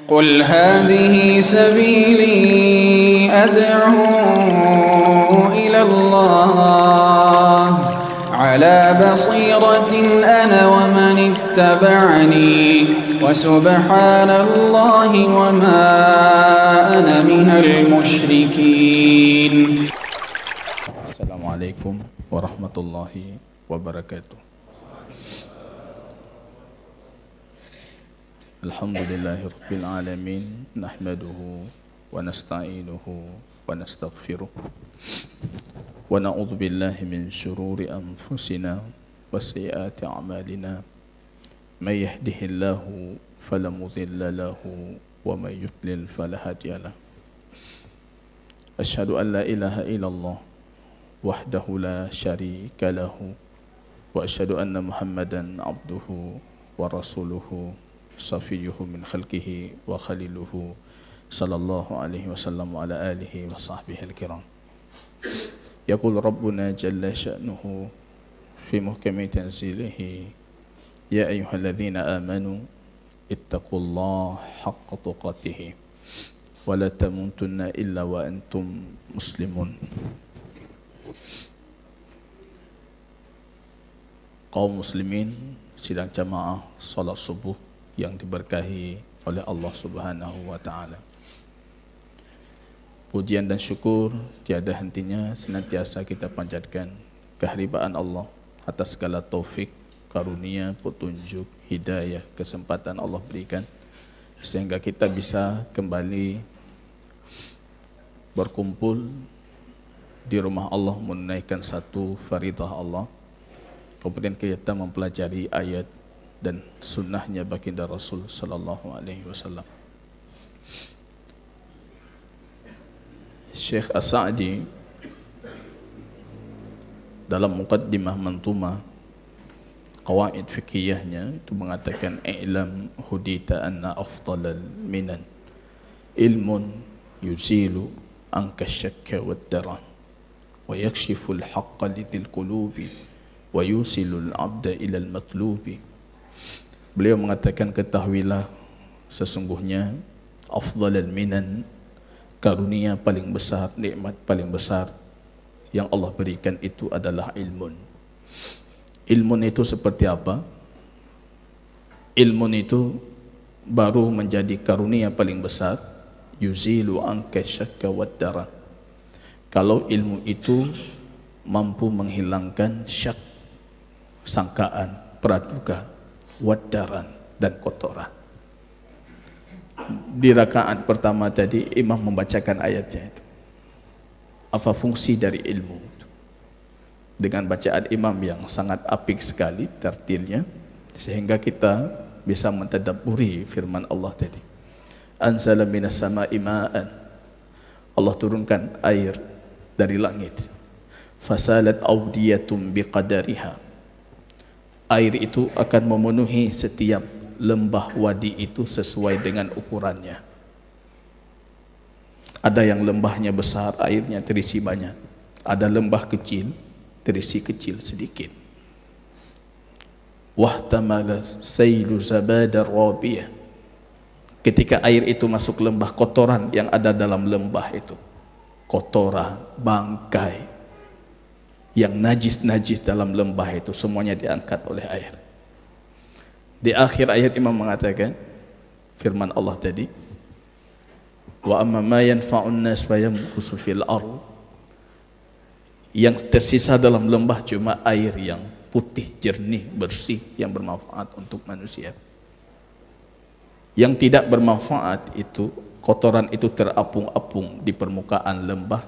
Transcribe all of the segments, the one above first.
قل هذه سبيلي أدعو إلى الله على بصيرة أنا ومن اتبعني وسبحان الله وما أنا من المشركين. السلام عليكم ورحمة الله وبركاته. Alhamdulillahi Rabbil Alamin, nahmaduhu wa nasta'inuhu wa nastaghfiruh wa na'udhu billahi min syururi anfusina wa sayyiati a'malina may yahdihillahu fala mudilla lahu wa may yudlil fala hadiya lahu. Asyhadu an la ilaha illallah wahdahu la syarika lahu wa asyhadu anna Muhammadan abduhu wa rasuluhu safiyuhu min khalqihi wa khaliluhu sallallahu alaihi wasallam wa ala alihi wa sahbihi al-kiram. Yaqul Rabbuna jalla sya'nuhu fi muhkami tanzilihi, ya ayyuhalladzina amanu ittaqullaha haqqa tuqatih wa la tamutunna illa wa antum muslimun. Kaum muslimin sidang jamaah salat subuh yang diberkahi oleh Allah Subhanahu wa taala. Pujian dan syukur tiada hentinya senantiasa kita panjatkan kehadiran Allah atas segala taufik, karunia, petunjuk, hidayah, kesempatan Allah berikan sehingga kita bisa kembali berkumpul di rumah Allah menunaikan satu faridah Allah. Kemudian kita mempelajari ayat dan sunnahnya baginda Rasul sallallahu alaihi wasallam. Syekh As-Sa'di dalam muqaddimah mantumah qawaid fikihnya itu mengatakan i'lam hudita anna afdalal minan ilmun yuzilu anka syakka wad daran wa yakshifu al-haqqa lidhil qulubi wa yusilu al-'abda ila al-matlubi. Beliau mengatakan, ketahuilah sesungguhnya afdalul minan, karunia paling besar, nikmat paling besar yang Allah berikan itu adalah ilmun. Ilmun itu seperti apa? Ilmun itu baru menjadi karunia paling besar, yuzilu anka syakka wad daran. Kalau ilmu itu mampu menghilangkan syak, sangkaan, praduga, wadaran dan kotoran. Di rakaat pertama tadi imam membacakan ayatnya itu. Apa fungsi dari ilmu itu? Dengan bacaan imam yang sangat apik sekali tartilnya sehingga kita bisa mentadabburi firman Allah tadi. Anzala minas sama'i ma'an. Allah turunkan air dari langit. Fasalat awdiyatum biqadariha. Air itu akan memenuhi setiap lembah wadi itu sesuai dengan ukurannya. Ada yang lembahnya besar, airnya terisi banyak. Ada lembah kecil, terisi kecil sedikit. Wahtamala sailu zabadar rabiyah. Ketika air itu masuk lembah, kotoran yang ada dalam lembah itu, kotoran, bangkai, yang najis-najis dalam lembah itu semuanya diangkat oleh air. Di akhir ayat imam mengatakan firman Allah tadi, wa amma ma yanfa'un nas fayamkusu fil ardh. Yang tersisa dalam lembah cuma air yang putih, jernih, bersih yang bermanfaat untuk manusia. Yang tidak bermanfaat itu, kotoran itu terapung-apung di permukaan lembah.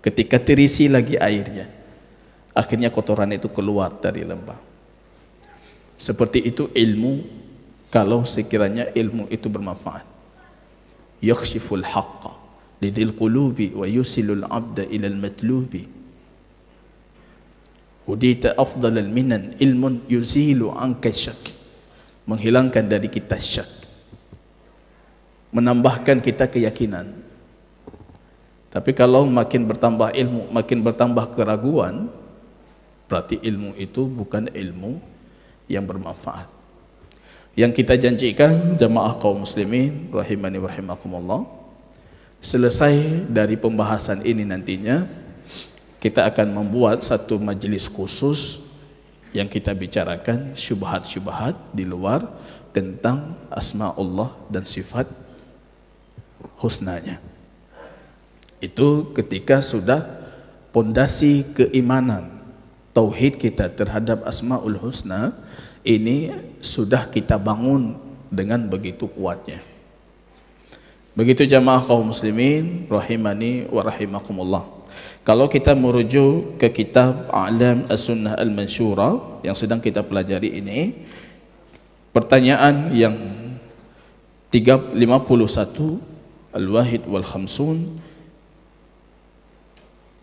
Ketika terisi lagi airnya, akhirnya kotoran itu keluar dari lembah. Seperti itu ilmu, kalau sekiranya ilmu itu bermanfaat. Yakshiful haqqa lidhil qulubi wa yusilul abda ilal matlubi. Hudita afdalal minan ilmun yuzilu anka syak. Menghilangkan dari kita syak. Menambahkan kita keyakinan. Tapi kalau makin bertambah ilmu, makin bertambah keraguan, berarti ilmu itu bukan ilmu yang bermanfaat. Yang kita janjikan jamaah kaum muslimin rahimani wa rahimakumullah, selesai dari pembahasan ini nantinya kita akan membuat satu majelis khusus yang kita bicarakan syubhat-syubhat di luar tentang asma Allah dan sifat husnanya. Itu ketika sudah pondasi keimanan tauhid kita terhadap asmaul husna ini sudah kita bangun dengan begitu kuatnya. Begitu jamaah kaum muslimin rahimani wa rahimakumullah. Kalau kita merujuk ke kitab A'lam As-Sunnah Al-Mansyura yang sedang kita pelajari ini, pertanyaan yang 51 Al-Wahid wal Khamsun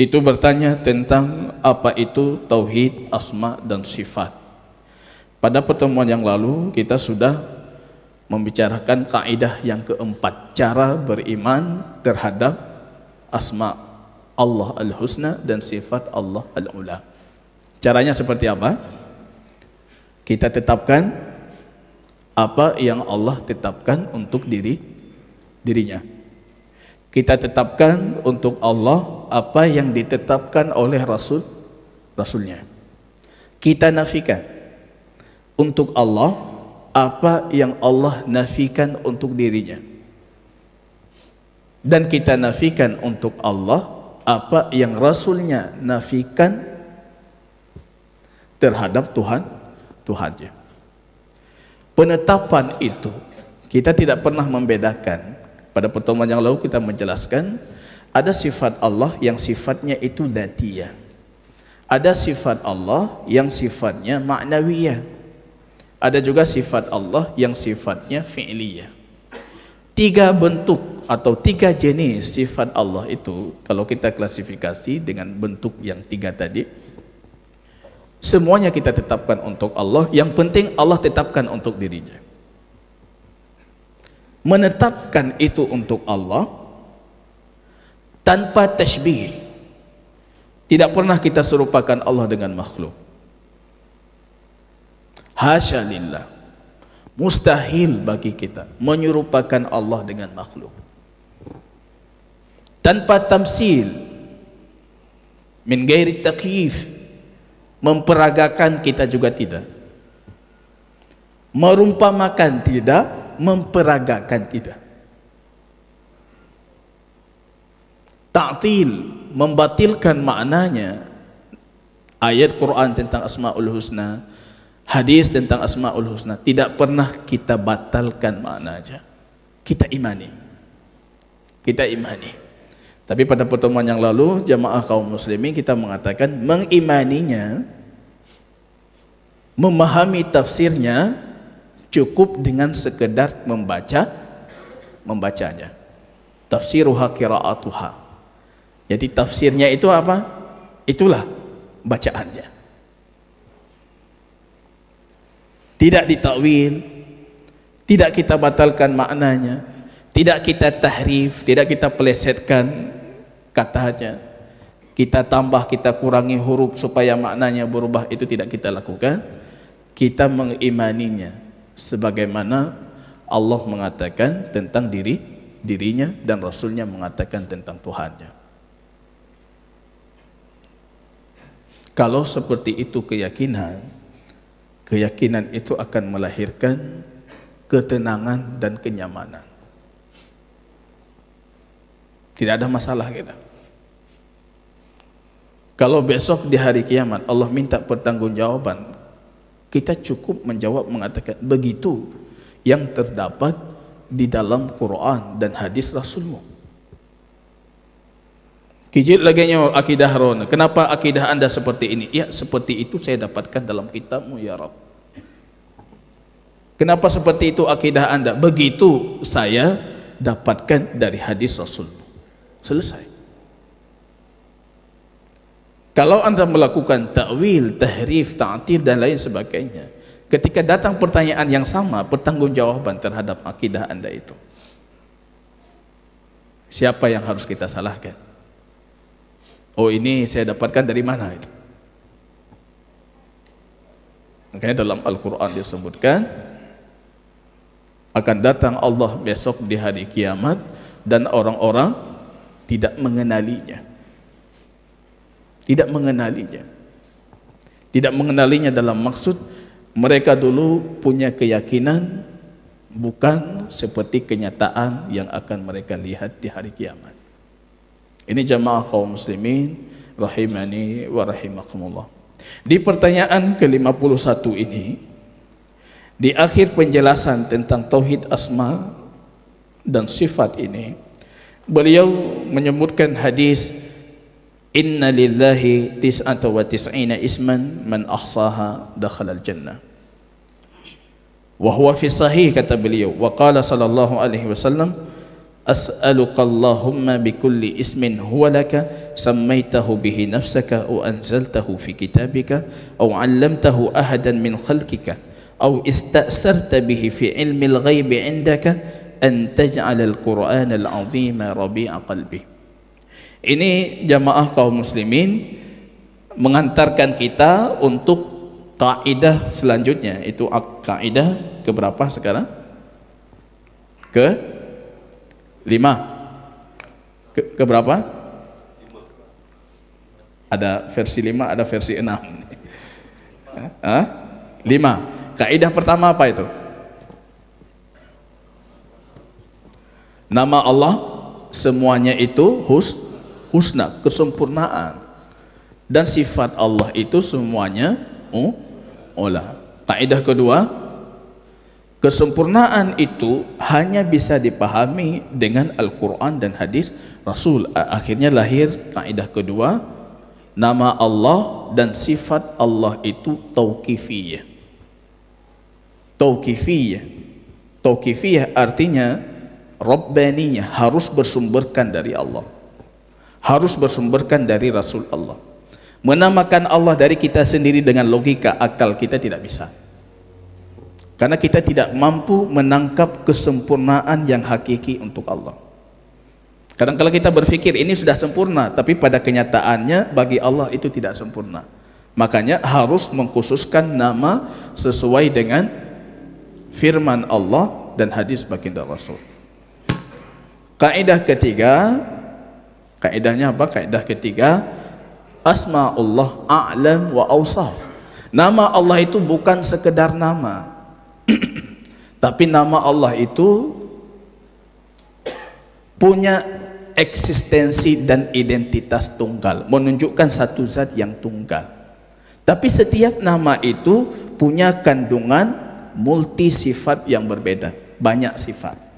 itu bertanya tentang apa itu tauhid asma dan sifat. Pada pertemuan yang lalu kita sudah membicarakan kaidah yang keempat, cara beriman terhadap asma Allah Al-Husna dan sifat Allah Al-Ula. Caranya seperti apa? Kita tetapkan apa yang Allah tetapkan untuk dirinya. Kita tetapkan untuk Allah apa yang ditetapkan oleh Rasulnya. Kita nafikan untuk Allah apa yang Allah nafikan untuk dirinya. Dan kita nafikan untuk Allah apa yang Rasulnya nafikan terhadap Tuhannya. Penetapan itu kita tidak pernah membedakan. Pada pertemuan yang lalu kita menjelaskan ada sifat Allah yang sifatnya itu dzatiyah. Ada sifat Allah yang sifatnya ma'nawiyah. Ada juga sifat Allah yang sifatnya fi'liyah. 3 bentuk atau 3 jenis sifat Allah itu kalau kita klasifikasi dengan bentuk yang 3 tadi, semuanya kita tetapkan untuk Allah. Yang penting Allah tetapkan untuk dirinya. Menetapkan itu untuk Allah tanpa tashbih. Tidak pernah kita serupakan Allah dengan makhluk. Hasya lillah. Mustahil bagi kita menyerupakan Allah dengan makhluk. Tanpa tamsil, min ghairi takyif, memperagakan kita juga tidak. Merumpamakan tidak, memperagakan tidak. Ta'til, membatilkan maknanya. Ayat Quran tentang Asmaul Husna, hadis tentang Asmaul Husna, tidak pernah kita batalkan maknanya. Kita imani. Kita imani. Tapi pada pertemuan yang lalu jamaah kaum muslimin kita mengatakan mengimaninya, memahami tafsirnya cukup dengan sekedar membacanya. Tafsiruha qira'atuha. Jadi tafsirnya itu apa? Itulah bacaannya. Tidak ditakwil, tidak kita batalkan maknanya, tidak kita tahrif, tidak kita pelesetkan katanya, kita tambah, kita kurangi huruf supaya maknanya berubah, itu tidak kita lakukan. Kita mengimaninya sebagaimana Allah mengatakan tentang dirinya dan Rasulnya mengatakan tentang Tuhannya. Kalau seperti itu keyakinan itu akan melahirkan ketenangan dan kenyamanan. Tidak ada masalah kita. Kalau besok di hari kiamat Allah minta pertanggungjawaban, kita cukup menjawab mengatakan begitu yang terdapat di dalam Quran dan hadis Rasulmu. Kijit lagi nyawa akidah rona. Kenapa akidah anda seperti ini? Ya seperti itu saya dapatkan dalam kitabmu ya Rabb. Kenapa seperti itu akidah anda? Begitu saya dapatkan dari hadis Rasulmu. Selesai. Kalau anda melakukan takwil, tahrif, ta'til dan lain sebagainya, ketika datang pertanyaan yang sama, pertanggungjawaban terhadap akidah anda itu, siapa yang harus kita salahkan? Oh ini saya dapatkan dari mana itu? Makanya dalam Al-Quran disebutkan Akan datang Allah besok di hari kiamat dan orang-orang tidak mengenalinya. Tidak mengenalinya. Tidak mengenalinya dalam maksud mereka dulu punya keyakinan bukan seperti kenyataan yang akan mereka lihat di hari kiamat. Ini jamaah kaum muslimin rahimani wa rahimakumullah. Di pertanyaan ke-51 ini, di akhir penjelasan tentang tauhid asma dan sifat ini, beliau menyebutkan hadis inna lillahi tis'ata wa tis'ina isman man ahsaha dakhala al-jannah. Wa huwa fi sahih, kata beliau, wa qala sallallahu alaihi wasallam, as'aluka Allahumma bikulli ismin huwa laka sammaitahu bihi nafsaka aw anzaltahu fi kitabika aw 'allamtahu ahadan min khalqika aw ista'sarta bihi fi ilmi al-ghaibi 'indaka an taj'al al-Qur'an al-'azima rabi'a qalbi. Ini jamaah kaum muslimin mengantarkan kita untuk kaidah selanjutnya, itu kaidah keberapa sekarang? Keberapa? Ada versi 5, ada versi 6. 5. Kaidah pertama apa itu? Nama Allah semuanya itu husna, kesempurnaan, dan sifat Allah itu semuanya ula. Kaidah kedua, kesempurnaan itu hanya bisa dipahami dengan Al-Quran dan hadis Rasul. Akhirnya lahir kaidah kedua, nama Allah dan sifat Allah itu tauqifiyah. Tauqifiyah artinya Rabbaniyah, harus bersumberkan dari Allah, harus bersumberkan dari Rasul Allah. Menamakan Allah dari kita sendiri dengan logika akal kita tidak bisa, karena kita tidak mampu menangkap kesempurnaan yang hakiki untuk Allah. Kadang-kala kita berpikir ini sudah sempurna, tapi pada kenyataannya bagi Allah itu tidak sempurna. Makanya harus mengkhususkan nama sesuai dengan firman Allah dan hadis baginda Rasul. Kaidah ketiga, kaidahnya apa? Kaidah ketiga, asma'ullah a'lam wa awsaf. Nama Allah itu bukan sekedar nama, tapi nama Allah itu punya eksistensi dan identitas tunggal, menunjukkan satu zat yang tunggal. Tapi setiap nama itu punya kandungan multi sifat yang berbeda, banyak sifat.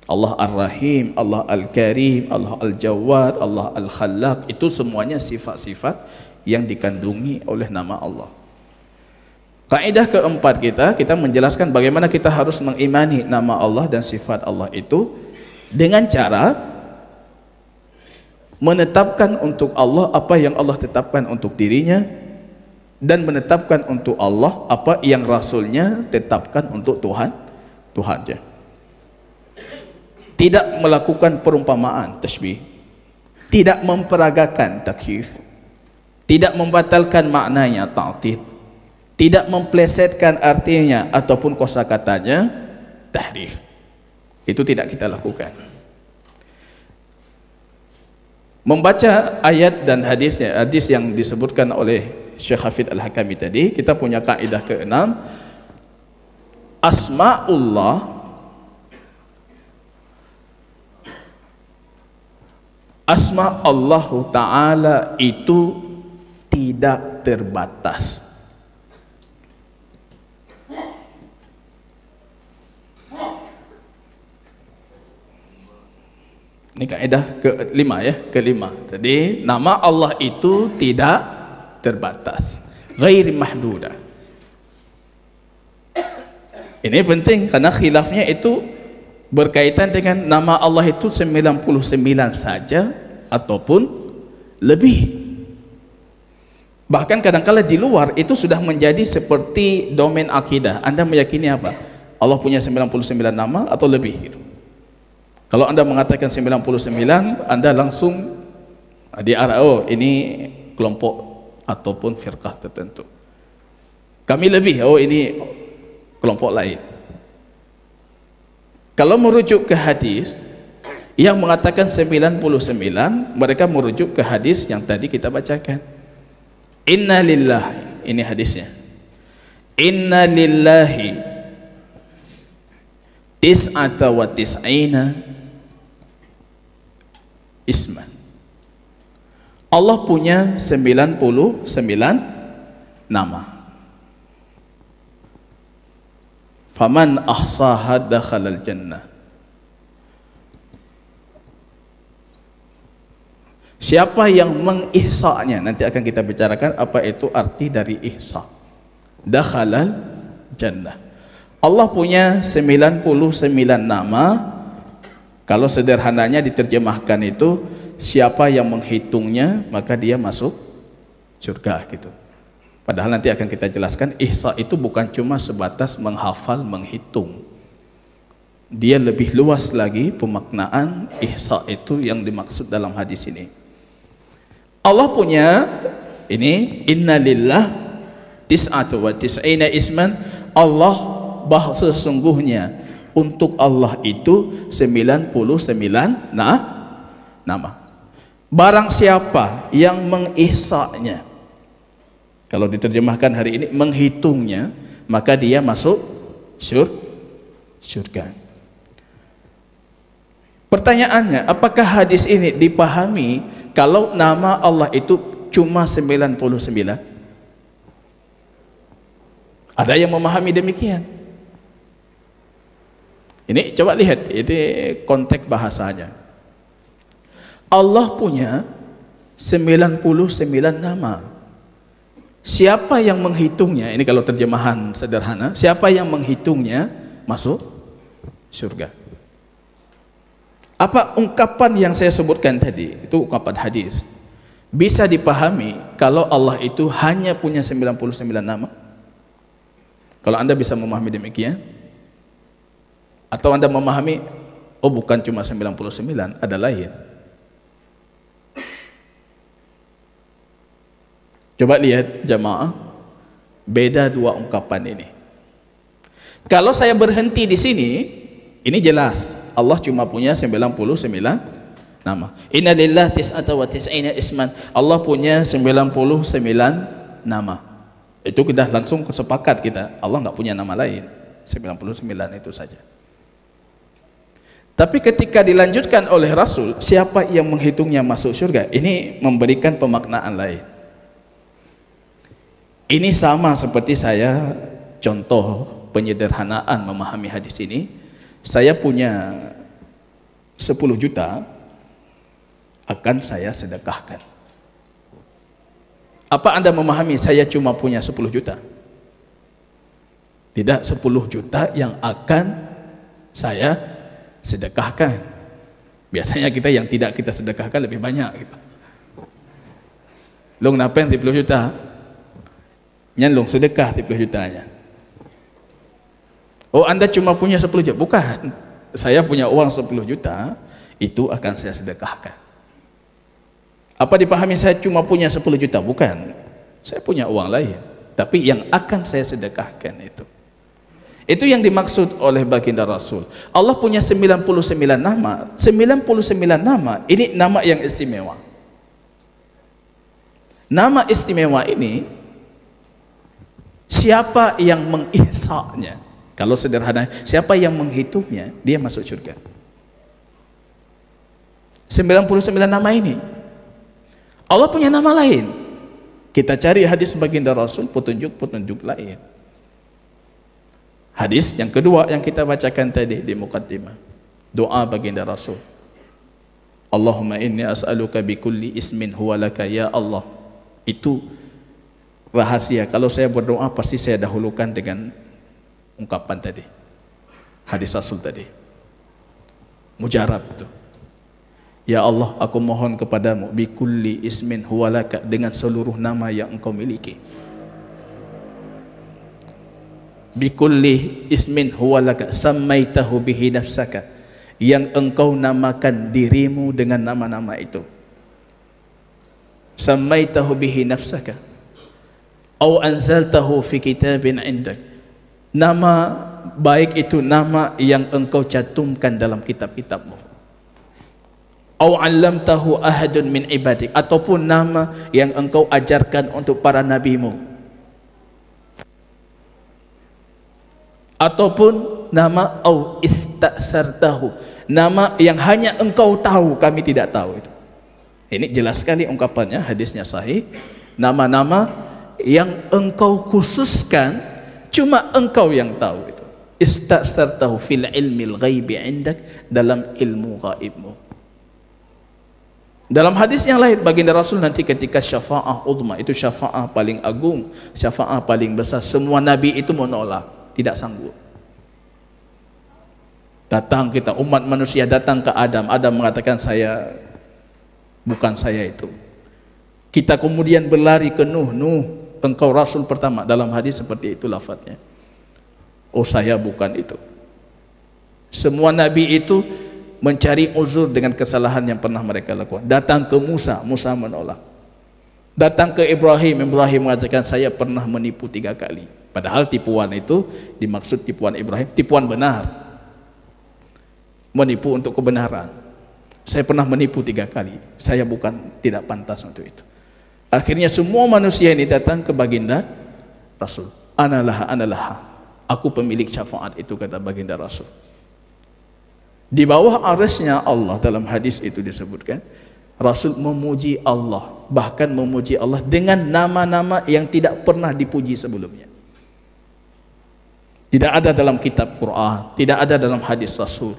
Allah Ar-Rahim, Allah Al-Karim, Allah Al-Jawad, Allah Al-Khallaq, itu semuanya sifat-sifat yang dikandungi oleh nama Allah. Kaidah keempat kita menjelaskan bagaimana kita harus mengimani nama Allah dan sifat Allah itu dengan cara menetapkan untuk Allah apa yang Allah tetapkan untuk dirinya, dan menetapkan untuk Allah apa yang Rasulnya tetapkan untuk Tuhannya. Tidak melakukan perumpamaan, tashbih, tidak memperagakan takyif, tidak membatalkan maknanya, ta'til, tidak memplesetkan artinya ataupun kosakatanya, tahrif. Itu tidak kita lakukan. Membaca ayat dan hadisnya, hadis yang disebutkan oleh Syekh Hafidh Al-Hakami tadi, kita punya kaidah ke-6, asma'ullah asma Allah Ta'ala itu tidak terbatas. Ini kaidah ke-5 ya, ke-5. Jadi nama Allah itu tidak terbatas, ghair mahduda. Ini penting karena khilafnya itu berkaitan dengan nama Allah itu 99 saja ataupun lebih. Bahkan kadang-kala di luar itu sudah menjadi seperti domain akidah. Anda meyakini apa? Allah punya 99 nama atau lebih gitu. Kalau Anda mengatakan 99, Anda langsung diarah, oh ini kelompok ataupun firqah tertentu. Kami lebih, oh ini kelompok lain. Kalau merujuk ke hadis yang mengatakan 99, mereka merujuk ke hadis yang tadi kita bacakan. Inna lillahi, ini hadisnya. Inna lillahi tis'ata wa tis'ina isman. Allah punya 99 nama. Faman ahsaha dakhalal jannah. Siapa yang mengihsa'nya, nanti akan kita bicarakan apa itu arti dari ihsa'. Dakhalal jannah. Allah punya 99 nama. Kalau sederhananya diterjemahkan itu, siapa yang menghitungnya maka dia masuk surga gitu. Padahal nanti akan kita jelaskan, ihsa itu bukan cuma sebatas menghafal, menghitung. Dia lebih luas lagi pemaknaan ihsa itu yang dimaksud dalam hadis ini. Allah punya ini, innalillah tis'atu wa tis'ina isman. Allah bahwa sesungguhnya untuk Allah itu 99 nama. Barang siapa yang mengihsa'nya, kalau diterjemahkan hari ini menghitungnya, maka dia masuk surga. Pertanyaannya, apakah hadis ini dipahami kalau nama Allah itu cuma 99? Ada yang memahami demikian? Ini coba lihat, ini konteks bahasanya. Allah punya 99 nama. Siapa yang menghitungnya, ini kalau terjemahan sederhana, siapa yang menghitungnya masuk surga. Apa ungkapan yang saya sebutkan tadi, itu ungkapan hadis, bisa dipahami kalau Allah itu hanya punya 99 nama? Kalau Anda bisa memahami demikian, atau Anda memahami, oh bukan cuma 99, ada lain. Coba lihat jamaah, beda dua ungkapan ini. Kalau saya berhenti di sini, ini jelas Allah cuma punya 99 nama. Inna lillah tis'ata wa tis'ina isman. Allah punya 99 nama. Itu kita langsung sepakat kita, Allah nggak punya nama lain. 99 itu saja. Tapi ketika dilanjutkan oleh Rasul, siapa yang menghitungnya masuk surga, ini memberikan pemaknaan lain. Ini sama seperti saya contoh penyederhanaan memahami hadis ini. Saya punya 10 juta, akan saya sedekahkan. Apa Anda memahami saya cuma punya 10 juta? Tidak 10 juta yang akan saya sedekahkan. Biasanya kita yang tidak kita sedekahkan lebih banyak gitu. Long napen 10 juta, nyalung sedekah 10 jutanya. Oh, Anda cuma punya 10 juta? Bukan, saya punya uang 10 juta, itu akan saya sedekahkan. Apa dipahami saya cuma punya 10 juta? Bukan, saya punya uang lain, tapi yang akan saya sedekahkan itu. Itu yang dimaksud oleh baginda Rasul. Allah punya 99 nama. 99 nama, ini nama yang istimewa. Nama istimewa ini, siapa yang mengihsa'nya, kalau sederhana, siapa yang menghitungnya, dia masuk surga. 99 nama ini, Allah punya nama lain. Kita cari hadis baginda Rasul, petunjuk-petunjuk lain. Hadis yang kedua yang kita bacakan tadi di muqaddimah, doa baginda Rasul. Allahumma inni as'aluka bikulli ismin huwa laka, ya Allah. Itu rahasia. Kalau saya berdoa pasti saya dahulukan dengan ungkapan tadi, hadis Rasul tadi, mujarab itu. Ya Allah, aku mohon kepadamu bikulli ismin huwa laka, dengan seluruh nama yang engkau miliki. Bikulli ismin huwa laka sammaitahu bihi nafsaka, yang engkau namakan dirimu dengan nama-nama itu. Sammaitahu bihi nafsaka au anzaltahu fi kitabin indak, nama baik itu nama yang engkau cantumkan dalam kitab-kitabmu, au 'allamtahu ahadun min ibadik, ataupun nama yang engkau ajarkan untuk para nabimu, ataupun nama au istasartahu, nama yang hanya engkau tahu, kami tidak tahu. Itu ini jelas sekali ungkapannya, hadisnya sahih. Nama-nama yang engkau khususkan, cuma engkau yang tahu. Itu istasartahu fil ilmil ghaibi indak, dalam ilmu gaibmu. Dalam hadis yang lain, baginda Rasul nanti ketika syafa'ah uzma, itu syafa'ah paling agung, syafa'ah paling besar, semua nabi itu menolak, tidak sanggup. Datang kita, umat manusia datang ke Adam, Adam mengatakan saya, bukan saya itu. Kita kemudian berlari ke Nuh, Nuh engkau Rasul pertama, dalam hadis seperti itu lafadznya. Oh saya bukan itu. Semua nabi itu mencari uzur dengan kesalahan yang pernah mereka lakukan. Datang ke Musa, Musa menolak. Datang ke Ibrahim, Ibrahim mengatakan saya pernah menipu 3 kali. Padahal tipuan itu dimaksud tipuan Ibrahim, tipuan benar, menipu untuk kebenaran. Saya pernah menipu 3 kali, saya bukan, tidak pantas untuk itu. Akhirnya semua manusia ini datang ke baginda Rasul. Analah, aku pemilik syafaat itu, kata baginda Rasul. Di bawah arsy-Nya Allah, dalam hadis itu disebutkan, Rasul memuji Allah, bahkan memuji Allah dengan nama-nama yang tidak pernah dipuji sebelumnya. Tidak ada dalam kitab Quran, tidak ada dalam hadis Rasul.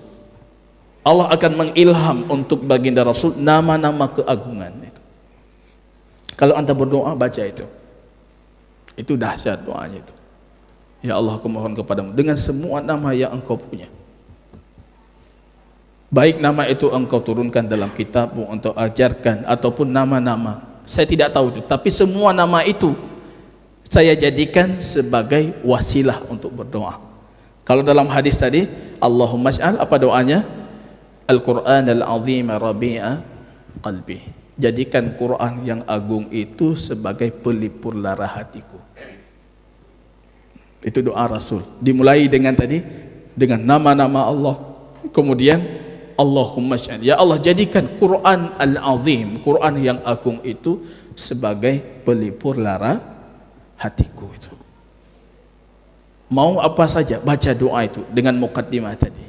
Allah akan mengilham untuk baginda Rasul nama-nama keagungan itu. Kalau anda berdoa, baca itu. Itu dahsyat doanya itu. Ya Allah, aku mohon kepadamu dengan semua nama yang engkau punya. Baik nama itu engkau turunkan dalam kitabmu untuk ajarkan, ataupun nama-nama, saya tidak tahu itu, tapi semua nama itu saya jadikan sebagai wasilah untuk berdoa. Kalau dalam hadis tadi, Allahumma ij'al, apa doanya? Al-Quran al-azim rabi'a qalbi, jadikan Quran yang agung itu sebagai pelipur lara hatiku. Itu doa Rasul. Dimulai dengan tadi, dengan nama-nama Allah. Kemudian Allahumma ij'al, ya Allah jadikan Quran al-azim, Quran yang agung itu sebagai pelipur lara hatiku itu. Mau apa saja baca doa itu dengan muqaddimah tadi.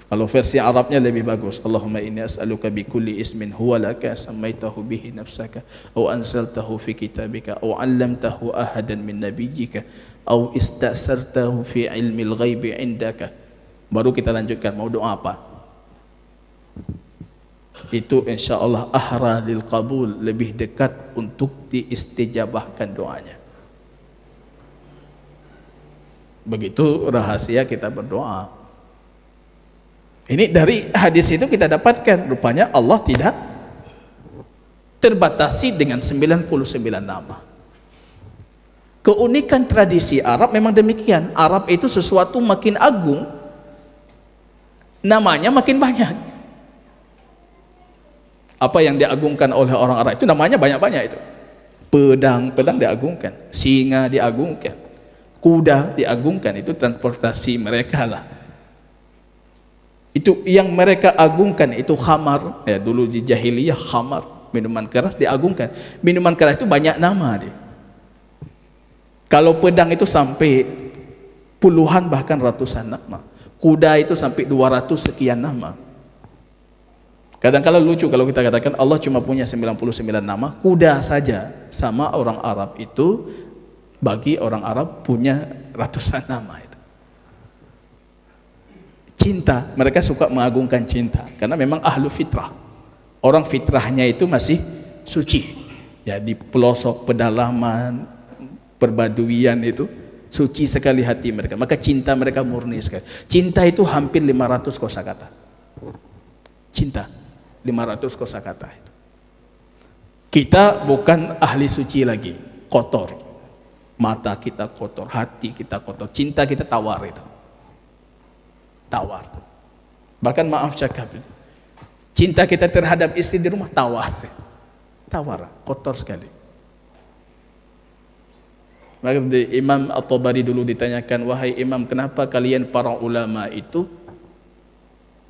Kalau versi Arabnya lebih bagus. Allahumma inni as'aluka bi kulli ismin huwa laka sammaitahu bihi nafsaka aw anzaltahu fi kitabika aw 'allamtahu ahadan min nabiyyika aw istasartahu fi ilmil ghaibi 'indaka. Baru kita lanjutkan mau doa apa. Itu insyaallah ahra lil qabul, lebih dekat untuk diistijabahkan doanya. Begitu rahasia kita berdoa. Ini dari hadis itu kita dapatkan, rupanya Allah tidak terbatasi dengan 99 nama. Keunikan tradisi Arab memang demikian. Arab itu sesuatu makin agung, namanya makin banyak. Apa yang diagungkan oleh orang Arab itu namanya banyak-banyak itu. Pedang diagungkan, singa diagungkan, kuda diagungkan, itu transportasi mereka lah. Itu yang mereka agungkan itu khamar, ya dulu di jahiliyah khamar, minuman keras diagungkan. Minuman keras itu banyak nama dia. Kalau pedang itu sampai puluhan bahkan ratusan nama. Kuda itu sampai 200 sekian nama. Kadang-kadang lucu kalau kita katakan Allah cuma punya 99 nama, kuda saja sama orang Arab itu, bagi orang Arab punya ratusan nama itu. Cinta, mereka suka mengagungkan cinta karena memang ahlu fitrah. Orang fitrahnya itu masih suci. Ya, di pelosok pedalaman, perbaduian itu suci sekali hati mereka. Maka cinta mereka murni sekali. Cinta itu hampir 500 kosakata. Cinta 500 kosakata itu. Kita bukan ahli suci lagi, kotor. Mata kita kotor, hati kita kotor, cinta kita tawar itu. Tawar. Bahkan maaf cakap, cinta kita terhadap istri di rumah tawar. Tawar, kotor sekali. Maka Imam At-Tabari dulu ditanyakan, wahai Imam, kenapa kalian para ulama itu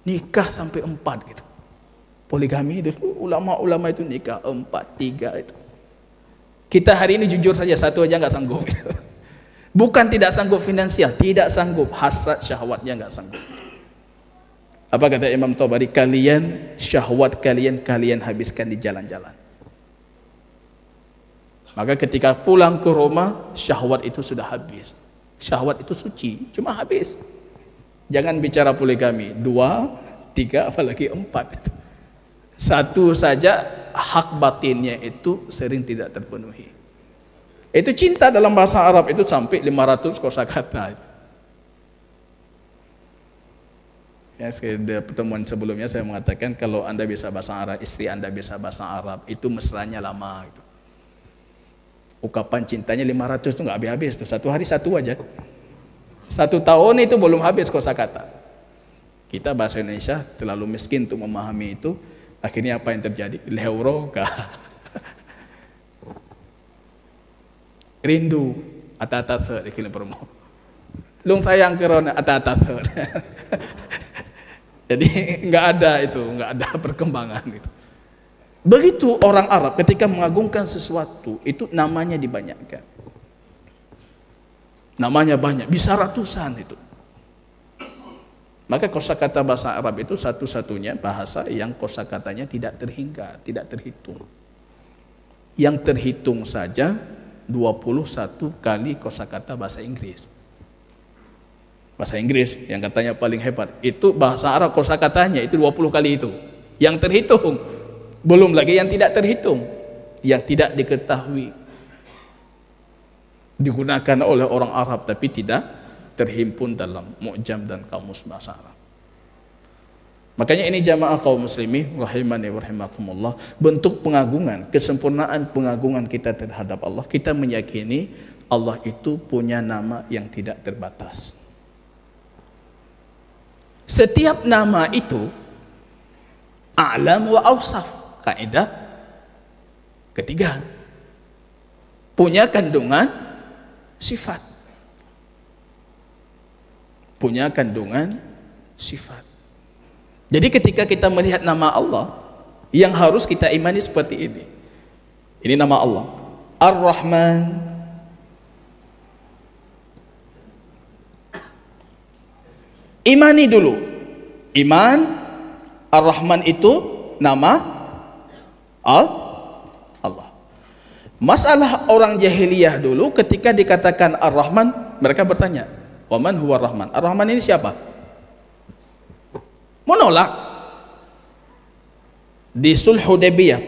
nikah sampai 4 gitu? Poligami dulu ulama-ulama itu nikah 4, 3 itu. Kita hari ini jujur saja, 1 aja nggak sanggup gitu. Bukan tidak sanggup finansial, tidak sanggup, hasrat syahwatnya nggak sanggup. Apa kata Imam Tabari? Kalian, syahwat kalian habiskan di jalan-jalan. Maka ketika pulang ke rumah, syahwat itu sudah habis. Syahwat itu suci, cuma habis. Jangan bicara poligami, 2, 3, apalagi 4 itu. 1 saja hak batinnya itu sering tidak terpenuhi. Itu cinta dalam bahasa Arab itu sampai 500 kosakata itu. Ya, di pertemuan sebelumnya saya mengatakan kalau Anda bisa bahasa Arab, istri Anda bisa bahasa Arab, itu mesranya lama itu. Ungkapan cintanya 500 itu nggak habis-habis tuh. 1 hari 1 aja. 1 tahun itu belum habis kosakata. Kita bahasa Indonesia terlalu miskin untuk memahami itu. Akhirnya apa yang terjadi? Leuro kah? Rindu ata-ata ikilim promo. Lung sayang kerana ata-ata. Jadi nggak ada perkembangan gitu. Begitu orang Arab ketika mengagungkan sesuatu itu namanya dibanyakkan. Namanya banyak, bisa ratusan itu. Maka kosakata bahasa Arab itu satu-satunya bahasa yang kosakatanya tidak terhingga, tidak terhitung. Yang terhitung saja 21 kali kosakata bahasa Inggris. Bahasa Inggris yang katanya paling hebat, itu bahasa Arab kosakatanya itu 20 kali itu. Yang terhitung. Belum lagi yang tidak terhitung, yang tidak diketahui, digunakan oleh orang Arab tapi tidak terhimpun dalam mu'jam dan kamus bahasa Arab. Makanya ini jamaah kaum muslimin rahimani wa rahimakumullah, bentuk pengagungan, kesempurnaan pengagungan kita terhadap Allah. Kita meyakini Allah itu punya nama yang tidak terbatas. Setiap nama itu a'lam wa awsaf. Kaidah ketiga, punya kandungan sifat. Punya kandungan sifat. Jadi ketika kita melihat nama Allah, yang harus kita imani seperti ini. Ini nama Allah, Ar-Rahman. Imani dulu. Iman, Ar-Rahman itu nama Allah. Masalah orang jahiliyah dulu ketika dikatakan Ar-Rahman, mereka bertanya, "Wa man huwa Ar-Rahman?" Ar-Rahman ini siapa? Menolak. Di Sulh Hudaybiyah,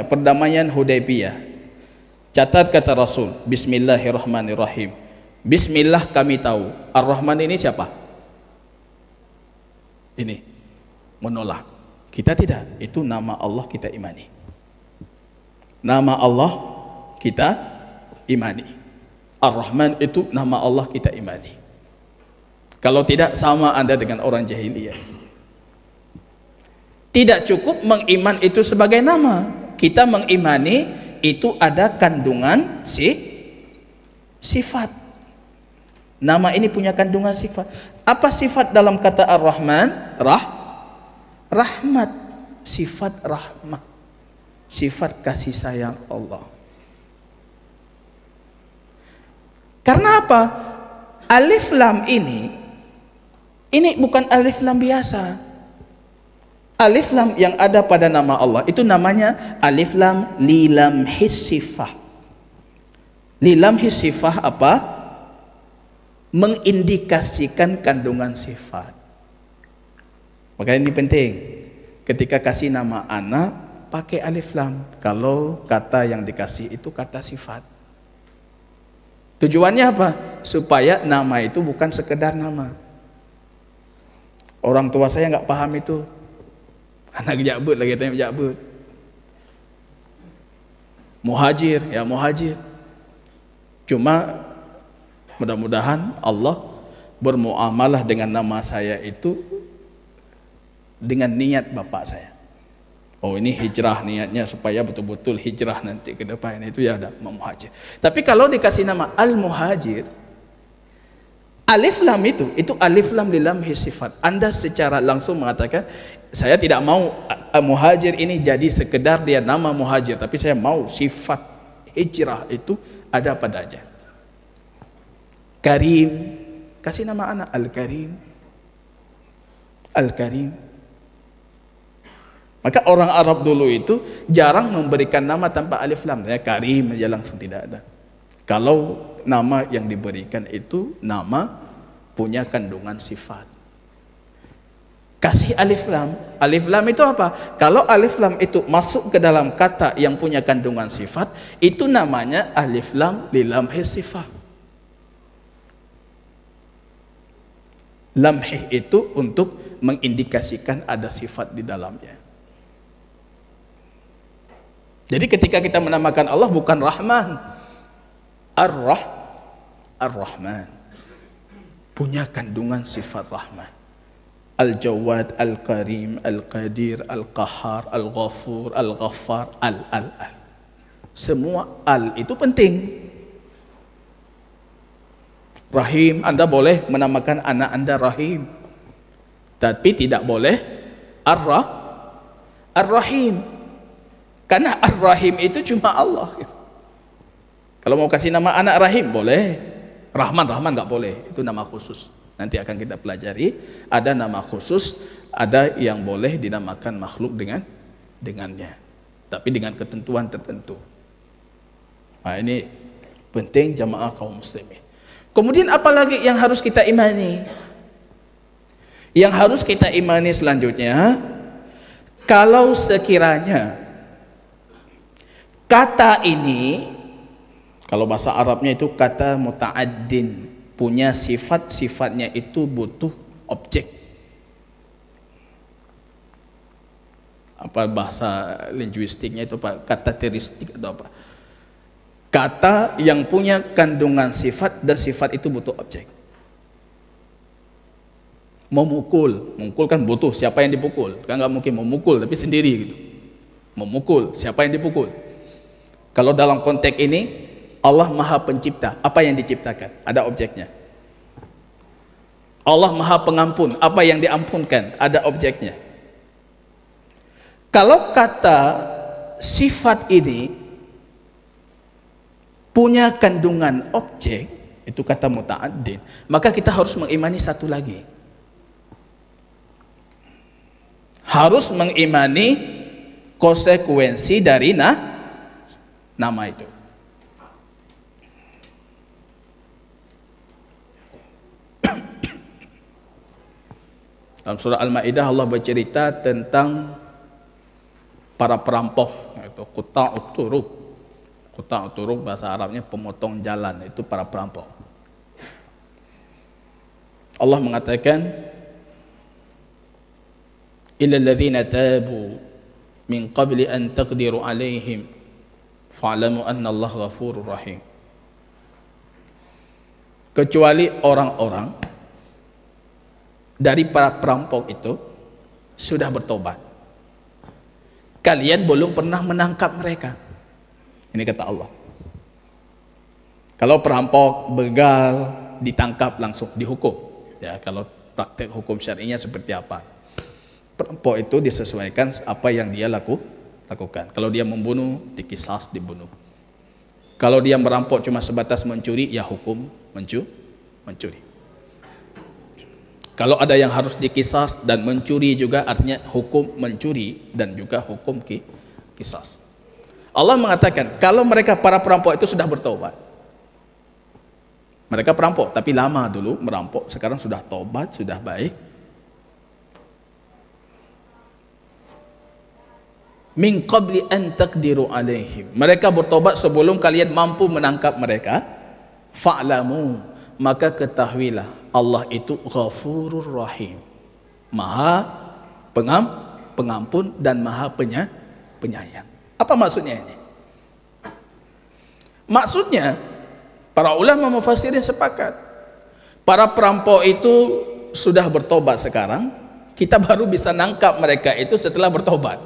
perdamaian Hudaybiyah. Catat kata Rasul, Bismillahirrahmanirrahim. Bismillah kami tahu. Ar-Rahman ini siapa? Ini menolak. Kita tidak, itu nama Allah kita imani. Nama Allah kita imani. Ar-Rahman itu nama Allah kita imani. Kalau tidak, sama Anda dengan orang jahiliyah. Tidak cukup mengiman itu sebagai nama. Kita mengimani itu ada kandungan sifat. Nama ini punya kandungan sifat. Apa sifat dalam kata Ar-Rahman? Rahmat, sifat rahmah, sifat kasih sayang Allah. Karena apa? Alif lam ini bukan alif lam biasa. Alif lam yang ada pada nama Allah itu namanya alif lam lilam hissifah. Lilam hissifah apa? Mengindikasikan kandungan sifat. Makanya ini penting. Ketika kasih nama anak, pakai alif lam. Kalau kata yang dikasih itu kata sifat. Tujuannya apa? Supaya nama itu bukan sekedar nama. Orang tua saya nggak paham itu. Anak jabut lagi tanya jabut. Muhajir, ya muhajir. Cuma mudah-mudahan Allah bermuamalah dengan nama saya itu dengan niat bapak saya. Oh ini hijrah, niatnya supaya betul-betul hijrah nanti ke depan, itu ya ada muhajir. Tapi kalau dikasih nama al-muhajir, alif lam itu alif lam li lam sifat. Anda secara langsung mengatakan, saya tidak mau muhajir ini jadi sekedar dia nama muhajir, tapi saya mau sifat hijrah itu ada padanya. Karim, kasih nama anak al-Karim. Al-Karim. Maka orang Arab dulu itu jarang memberikan nama tanpa alif lam, ya Karim aja langsung, tidak ada. Kalau nama yang diberikan itu nama punya kandungan sifat. Kasih alif lam. Alif lam itu apa? Kalau alif lam itu masuk ke dalam kata yang punya kandungan sifat, itu namanya alif lam li lam sifat. Lamhih itu untuk mengindikasikan ada sifat di dalamnya. Jadi ketika kita menamakan Allah bukan Rahman, Ar-Rahman, punya kandungan sifat Rahman. Al-Jawad, Al-Karim, Al-Qadir, Al-Qahar, Al-Ghafur, Al-Ghaffar, Al. Semua Al itu penting. Rahim, Anda boleh menamakan anak Anda Rahim, tapi tidak boleh Ar-Rahim. Karena Ar-Rahim itu cuma Allah gitu. Kalau mau kasih nama anak Rahim boleh, Rahman nggak boleh, itu nama khusus. Nanti akan kita pelajari, ada nama khusus, ada yang boleh dinamakan makhluk dengannya, tapi dengan ketentuan tertentu. Nah, ini penting jamaah kaum muslimin. Kemudian apalagi yang harus kita imani? Yang harus kita imani selanjutnya, kalau sekiranya kata ini, kalau bahasa Arabnya itu kata muta'addin, punya sifat-sifatnya itu butuh objek. Apa bahasa linguistiknya itu Pak? Karakteristik atau apa? Kata yang punya kandungan sifat dan sifat itu butuh objek. Memukul kan butuh siapa yang dipukul. Kan nggak mungkin memukul tapi sendiri gitu. Memukul, siapa yang dipukul? Kalau dalam konteks ini, Allah Maha Pencipta, apa yang diciptakan? Ada objeknya. Allah Maha Pengampun, apa yang diampunkan? Ada objeknya. Kalau kata sifat ini punya kandungan objek, itu kata muta'addin, maka kita harus mengimani satu lagi. Harus mengimani konsekuensi dari nama itu. Dalam surah Al-Maidah Allah bercerita tentang para perampok, yaitu quta'ut turuq. Quta'ut turuq bahasa Arabnya pemotong jalan, itu para perampok. Allah mengatakan illal ladzina tabu min qabli an taqdiru alaihim fa'lamu anna Allah ghafurur rahim. Kecuali orang-orang dari para perampok itu sudah bertobat. Kalian belum pernah menangkap mereka. Ini kata Allah. Kalau perampok, begal, ditangkap langsung dihukum. Ya, kalau praktek hukum syar'inya seperti apa? Perampok itu disesuaikan apa yang dia lakukan. Kalau dia membunuh, dikisas, dibunuh. Kalau dia merampok cuma sebatas mencuri, ya hukum mencuri. Kalau ada yang harus dikisas dan mencuri juga, artinya hukum mencuri dan juga hukum kisas. Allah mengatakan kalau mereka para perampok itu sudah bertobat. Mereka perampok tapi lama dulu merampok, sekarang sudah tobat, sudah baik. Min qabli an taqdiru alaihim. Mereka bertobat sebelum kalian mampu menangkap mereka. Fa'lamu, maka ketahuilah Allah itu Ghafurur Rahim, Maha Pengampun dan Maha Penyayang. Apa maksudnya ini? Maksudnya para ulama mufassirin sepakat, para perampok itu sudah bertobat sekarang, kita baru bisa nangkap mereka itu setelah bertobat.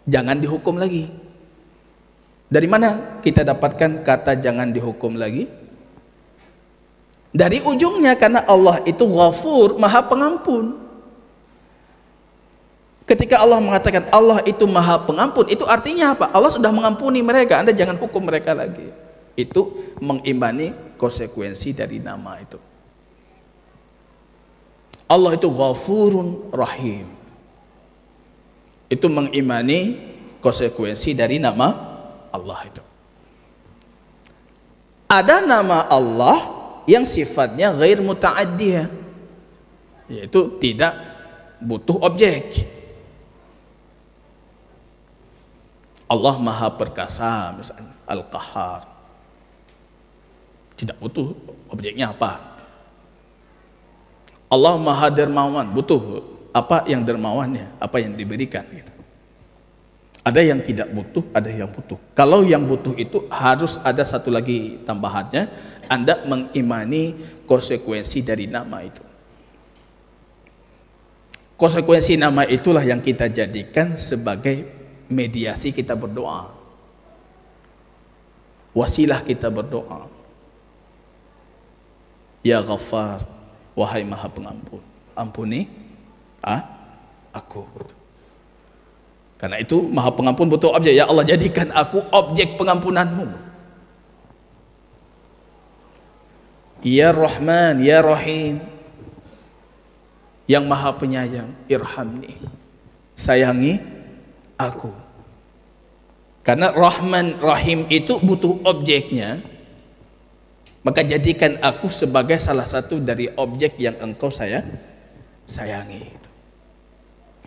Jangan dihukum lagi. Dari mana kita dapatkan kata jangan dihukum lagi? Dari ujungnya, karena Allah itu Ghafur, Maha Pengampun. Ketika Allah mengatakan Allah itu Maha Pengampun, itu artinya apa? Allah sudah mengampuni mereka, Anda jangan hukum mereka lagi. Itu mengimani konsekuensi dari nama itu. Allah itu Ghafurun Rahim. Itu mengimani konsekuensi dari nama Allah itu. Ada nama Allah yang sifatnya ghair muta'addiyah, yaitu tidak butuh objek. Allah Maha Perkasa misalnya, Al-Qahhar, tidak butuh objeknya apa. Allah Maha Dermawan, butuh apa yang dermawannya, apa yang diberikan gitu. Ada yang tidak butuh, ada yang butuh. Kalau yang butuh itu harus ada satu lagi tambahannya, Anda mengimani konsekuensi dari nama itu. Konsekuensi nama itulah yang kita jadikan sebagai mediasi kita berdoa, wasilah kita berdoa. Ya Ghaffar, wahai Maha Pengampun, ampuni aku. Karena itu Maha Pengampun butuh objek. Ya Allah, jadikan aku objek pengampunanmu. Ya Rahman, Ya Rahim, yang Maha Penyayang, irhamni, sayangi aku. Karena Rahman Rahim itu butuh objeknya, maka jadikan aku sebagai salah satu dari objek yang engkau sayangi.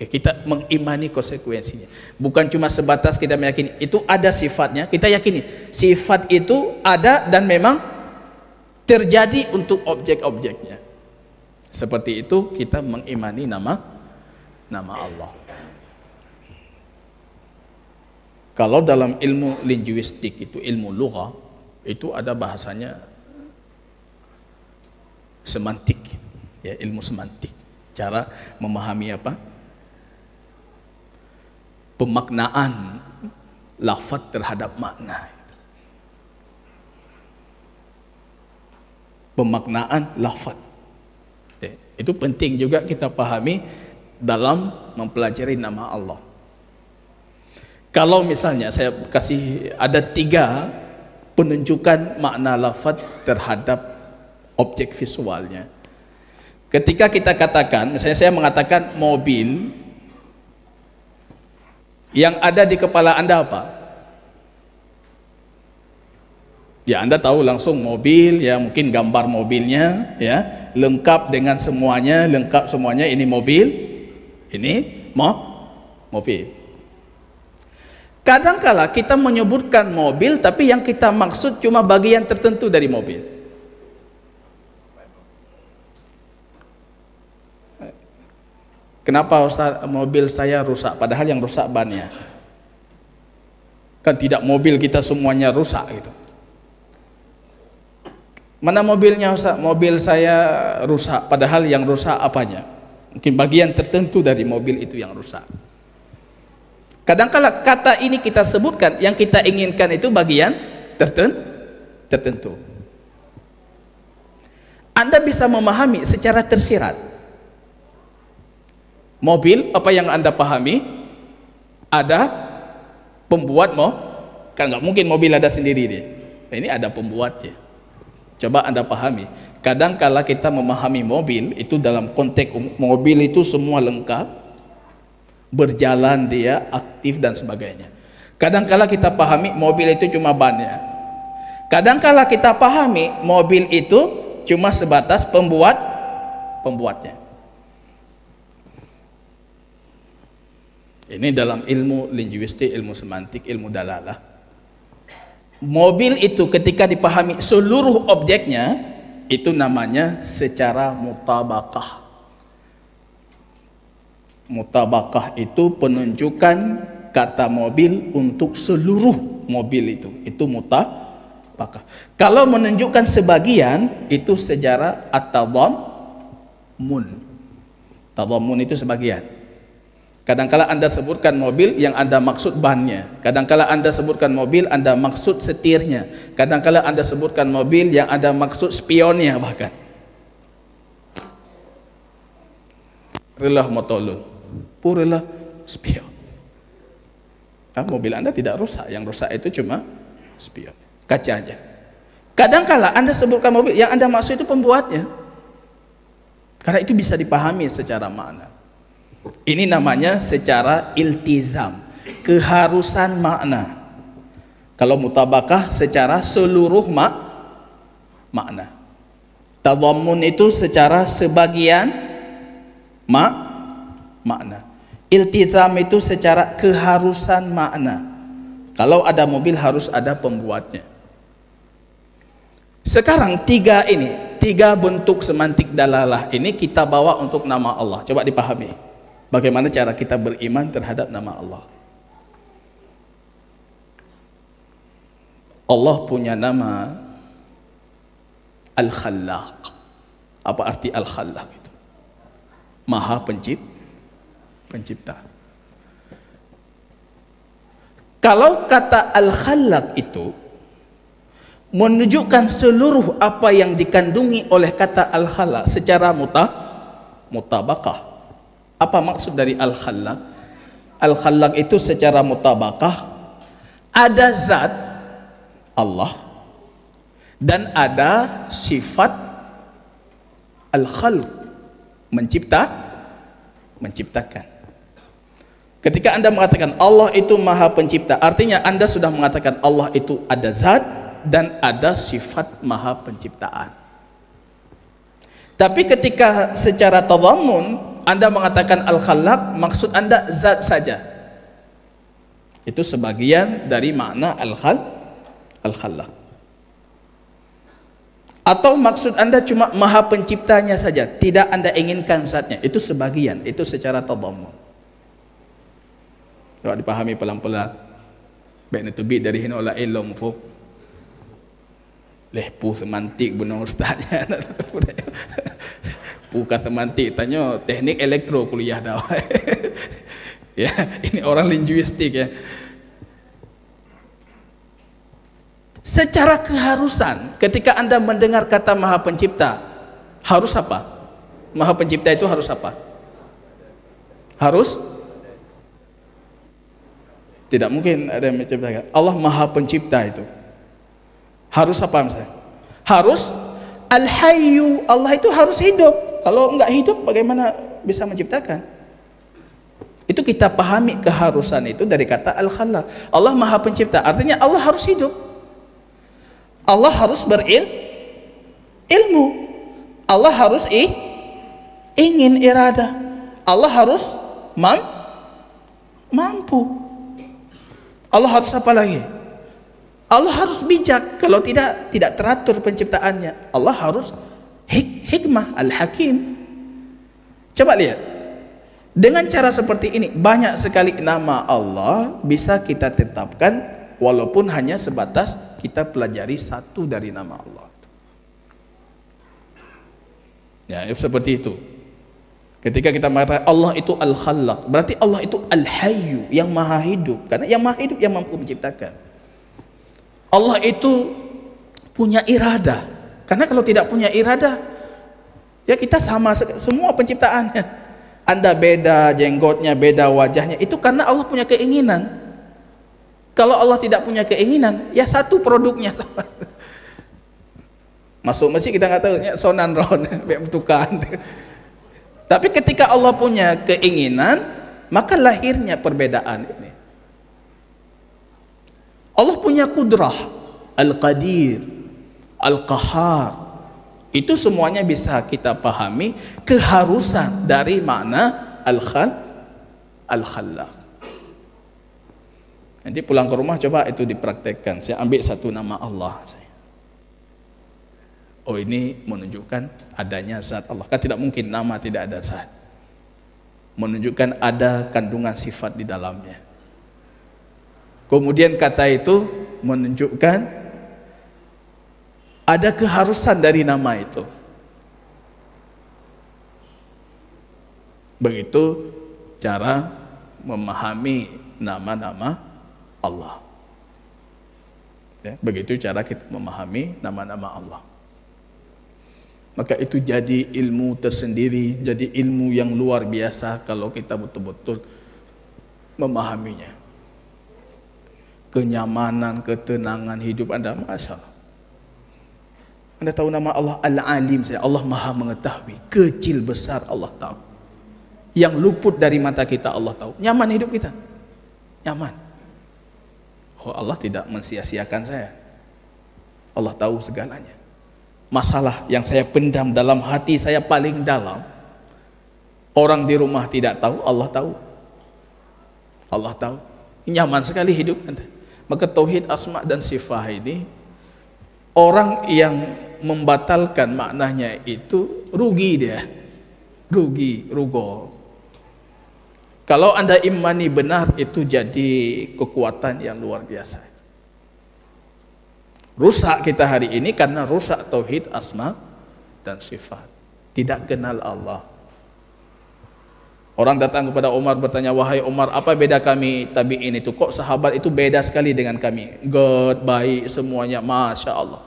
Kita mengimani konsekuensinya. Bukan cuma sebatas kita meyakini itu ada sifatnya, kita yakini sifat itu ada dan memang terjadi untuk objek-objeknya. Seperti itu kita mengimani nama Allah. Kalau dalam ilmu linguistik itu, ilmu lughah, itu ada bahasanya semantik, ya, ilmu semantik. Cara memahami apa? Pemaknaan lafaz terhadap makna. Pemaknaan lafaz. Itu penting juga kita pahami dalam mempelajari nama Allah. Kalau misalnya saya kasih ada 3 penunjukan makna lafaz terhadap objek visualnya. Ketika kita katakan, misalnya saya mengatakan mobil, yang ada di kepala Anda apa? Ya, Anda tahu langsung mobil, ya, mungkin gambar mobilnya, ya, lengkap dengan semuanya, lengkap semuanya, ini mobil, ini mobil. Kadangkala kita menyebutkan mobil, tapi yang kita maksud cuma bagian tertentu dari mobil. Kenapa Ustaz, mobil saya rusak, padahal yang rusak bannya? Kan tidak mobil kita semuanya rusak gitu. Mana mobilnya Ustaz? Mobil saya rusak, padahal yang rusak apanya? Mungkin bagian tertentu dari mobil itu yang rusak. Kadangkala kata ini kita sebutkan, yang kita inginkan itu bagian tertentu. Anda bisa memahami secara tersirat. Mobil, apa yang Anda pahami? Ada pembuat kan nggak mungkin mobil ada sendiri dia. Ini ada pembuatnya. Coba Anda pahami. Kadangkala kita memahami mobil itu dalam konteks mobil itu semua lengkap, berjalan dia, aktif dan sebagainya. Kadangkala kita pahami mobil itu cuma bannya. Kadangkala kita pahami mobil itu cuma sebatas pembuatnya. Ini dalam ilmu linguistik, ilmu semantik, ilmu dalalah. Mobil itu ketika dipahami seluruh objeknya, itu namanya secara mutabakah. Mutabakah itu penunjukan kata mobil untuk seluruh mobil itu mutabakah. Kalau menunjukkan sebagian, itu secara at-tadammun. Tadammun itu sebagian. Kadangkala Anda sebutkan mobil yang Anda maksud bannya. Kadangkala Anda sebutkan mobil Anda maksud setirnya. Kadangkala Anda sebutkan mobil yang Anda maksud spionnya bahkan. Relah motolun, puralah spion. Mobil Anda tidak rusak, yang rusak itu cuma spion, kacanya. Kadangkala Anda sebutkan mobil yang Anda maksud itu pembuatnya. Karena itu bisa dipahami secara makna. Ini namanya secara iltizam, keharusan makna. Kalau mutabakah secara seluruh makna. Tadhammun itu secara sebagian makna. Iltizam itu secara keharusan makna. Kalau ada mobil harus ada pembuatnya. Sekarang tiga bentuk semantik dalalah ini kita bawa untuk nama Allah. Coba dipahami. Bagaimana cara kita beriman terhadap nama Allah? Allah punya nama Al-Khallaq. Apa arti Al-Khallaq itu? Maha pencipta. Kalau kata Al-Khallaq itu menunjukkan seluruh apa yang dikandungi oleh kata Al-Khallaq secara mutabakah. Apa maksud dari Al-Khallaq? Al-Khallaq itu secara mutabakah ada zat Allah dan ada sifat Al-Khalq, menciptakan. Ketika Anda mengatakan Allah itu maha pencipta, artinya Anda sudah mengatakan Allah itu ada zat dan ada sifat maha penciptaan. Tapi ketika secara tadhammun Anda mengatakan Al-Khallaq, maksud Anda zat saja. Itu sebagian dari makna Al-Khallaq. Atau maksud Anda cuma maha penciptanya saja, tidak Anda inginkan zatnya. Itu sebagian, itu secara tadhammun. Coba dipahami pelan-pelan. Baik itu bi dari hina la ilmu fu. Lehpu semantik benar ustaznya. Bukan semantik, tanya teknik elektro kuliah dah. Ya, ini orang linguistik ya. Secara keharusan, ketika Anda mendengar kata Maha Pencipta, harus apa? Maha Pencipta itu harus apa? Harus? Tidak mungkin ada yang menciptakan. Allah Maha Pencipta itu. Harus apa misalnya? Harus Al-Hayyu, Allah itu harus hidup. Kalau enggak hidup bagaimana bisa menciptakan? Itu kita pahami keharusan itu dari kata Al-Khallaq. Allah Maha Pencipta, artinya Allah harus hidup. Allah harus berilmu. Allah harus ingin irada. Allah harus mampu. Allah harus apa lagi? Allah harus bijak. Kalau tidak teratur penciptaannya. Allah harus hikmah, Al-Hakim. Coba lihat. Dengan cara seperti ini banyak sekali nama Allah bisa kita tetapkan walaupun hanya sebatas kita pelajari satu dari nama Allah. Ya, seperti itu. Ketika kita mengatakan Allah itu Al-Khallaq, berarti Allah itu Al-Hayyu, yang maha hidup. Karena yang maha hidup yang mampu menciptakan. Allah itu punya iradah. Karena kalau tidak punya iradah, ya kita sama semua penciptaannya. Anda beda jenggotnya, beda wajahnya, itu karena Allah punya keinginan. Kalau Allah tidak punya keinginan, ya satu produknya sama. Masuk masjid kita nggak tahu, ya sonan ron, bentukan. Tapi ketika Allah punya keinginan, maka lahirnya perbedaan ini. Allah punya kudrah, Al-Qadir, Al-Qahar. Itu semuanya bisa kita pahami keharusan dari makna Al-Khallaq. Nanti pulang ke rumah coba itu dipraktekkan. Saya ambil satu nama Allah. Oh, ini menunjukkan adanya zat Allah. Kan tidak mungkin nama tidak ada zat. Menunjukkan ada kandungan sifat di dalamnya. Kemudian kata itu menunjukkan ada keharusan dari nama itu. Begitu cara memahami nama-nama Allah. Ya, begitu cara kita memahami nama-nama Allah. Maka itu jadi ilmu tersendiri, jadi ilmu yang luar biasa kalau kita betul-betul memahaminya. Kenyamanan, ketenangan hidup Anda, Masya Allah. Anda tahu nama Allah Al-Alim, Allah Maha Mengetahui. Kecil besar Allah tahu. Yang luput dari mata kita Allah tahu. Nyaman hidup kita, nyaman. Oh, Allah tidak mensia-siakan saya. Allah tahu segalanya. Masalah yang saya pendam dalam hati saya paling dalam, orang di rumah tidak tahu, Allah tahu. Allah tahu. Nyaman sekali hidup Anda. Maka tauhid asma dan sifat ini, orang yang membatalkan maknanya itu rugi dia. Rugo. Kalau Anda imani benar, itu jadi kekuatan yang luar biasa. Rusak kita hari ini karena rusak tauhid asma dan sifat. Tidak kenal Allah. Orang datang kepada Umar bertanya, wahai Umar, apa beda kami tabi'in itu? Kok sahabat itu beda sekali dengan kami? God, baik semuanya, Masya Allah.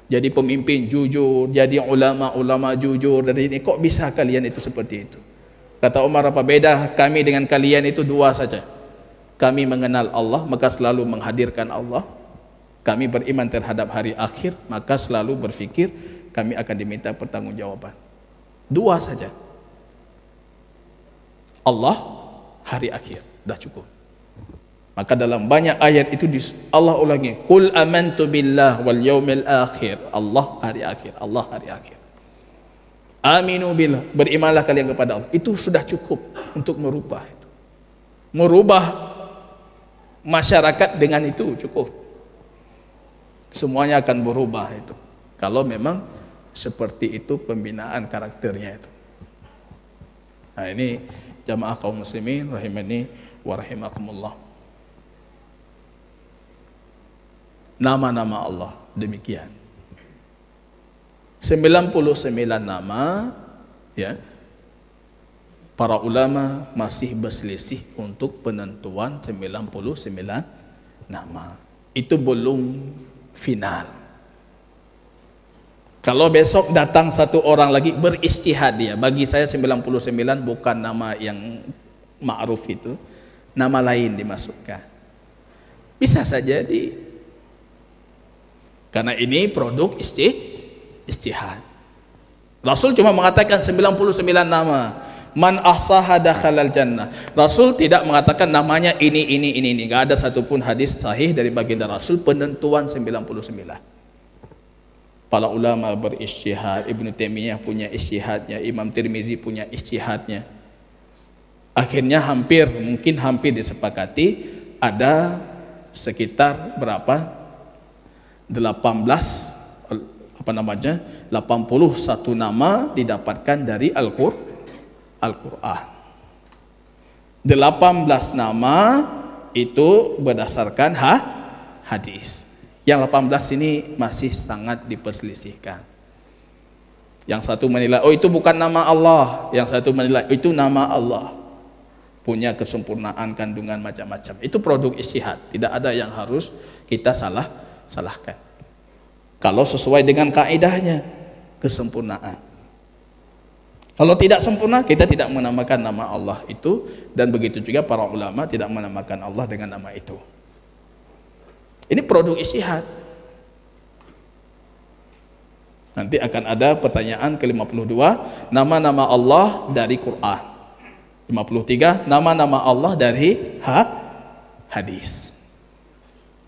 Jadi pemimpin jujur, jadi ulama jujur. Dari ini kok bisa kalian itu seperti itu? Kata Umar, apa beda kami dengan kalian itu? Dua saja. Kami mengenal Allah, maka selalu menghadirkan Allah. Kami beriman terhadap hari akhir, maka selalu berfikir kami akan diminta pertanggungjawaban. Dua saja. Allah, hari akhir, dah cukup. Maka dalam banyak ayat itu Allah ulangi, Qul amantu billah wal yaumil akhir. Allah hari akhir, Allah hari akhir. Aminu billah, berimanlah kalian kepada Allah. Itu sudah cukup untuk merubah itu. Merubah masyarakat dengan itu cukup. Semuanya akan berubah itu. Kalau memang seperti itu pembinaan karakternya itu. Nah, ini jamaah kaum muslimin rahimani wa rahimakumullah. Nama-nama Allah demikian. 99 nama, ya. Para ulama masih berselisih untuk penentuan 99 nama. Itu belum final. Kalau besok datang satu orang lagi beristihad dia, bagi saya 99 bukan nama yang ma'ruf itu, nama lain dimasukkan. Bisa saja karena ini produk istihad. Rasul cuma mengatakan 99 nama. Man ahsaha dakhalal jannah. Rasul tidak mengatakan namanya ini. Enggak ada satupun hadis sahih dari baginda Rasul penentuan 99. Para ulama beristihad, Ibnu Taimiyah punya istihadnya, Imam Tirmizi punya istihadnya. Akhirnya mungkin hampir disepakati ada sekitar berapa? 81 nama didapatkan dari Al-Quran. 18 nama itu berdasarkan hadis. Yang 18 ini masih sangat diperselisihkan. Yang satu menilai, oh itu bukan nama Allah. Yang satu menilai, itu nama Allah. Punya kesempurnaan, kandungan macam-macam. Itu produk istihad. Tidak ada yang harus kita salahkan. Kalau sesuai dengan kaidahnya, kesempurnaan. Kalau tidak sempurna, kita tidak menamakan nama Allah itu, dan begitu juga para ulama tidak menamakan Allah dengan nama itu. Ini produk istihad. Nanti akan ada pertanyaan ke-52, nama-nama Allah dari Quran. 53, nama-nama Allah dari hadis.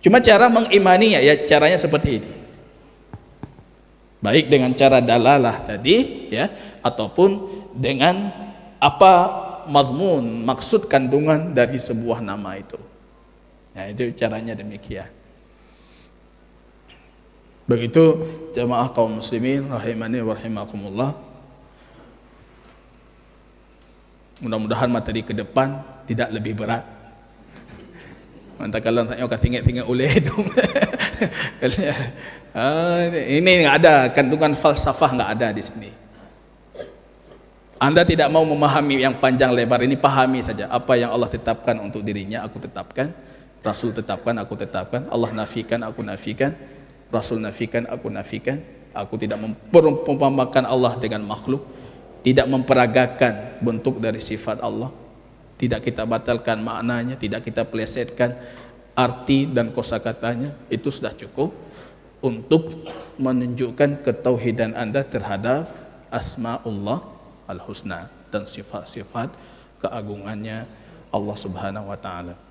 Cuma cara mengimaninya, ya caranya seperti ini. Baik dengan cara dalalah tadi, ya, ataupun dengan apa mazmun, maksud kandungan dari sebuah nama itu. Nah, itu caranya demikian. Begitu jamaah kaum muslimin rahimani wa rahimakumullah. Mudah-mudahan materi ke depan tidak lebih berat. Mantakala saya tinggal oleh dong. Ini nggak ada kandungan falsafah, nggak ada di sini. Anda tidak mau memahami yang panjang lebar ini, pahami saja apa yang Allah tetapkan untuk dirinya, aku tetapkan. Rasul tetapkan, aku tetapkan. Allah nafikan, aku nafikan. Rasul nafikan, aku nafikan. Aku tidak memperumpamakan Allah dengan makhluk, tidak memperagakan bentuk dari sifat Allah, tidak kita batalkan maknanya, tidak kita plesetkan arti dan kosakatanya. Itu sudah cukup untuk menunjukkan ketauhidan Anda terhadap asma'ullah al-husna dan sifat-sifat keagungannya Allah Subhanahu wa taala.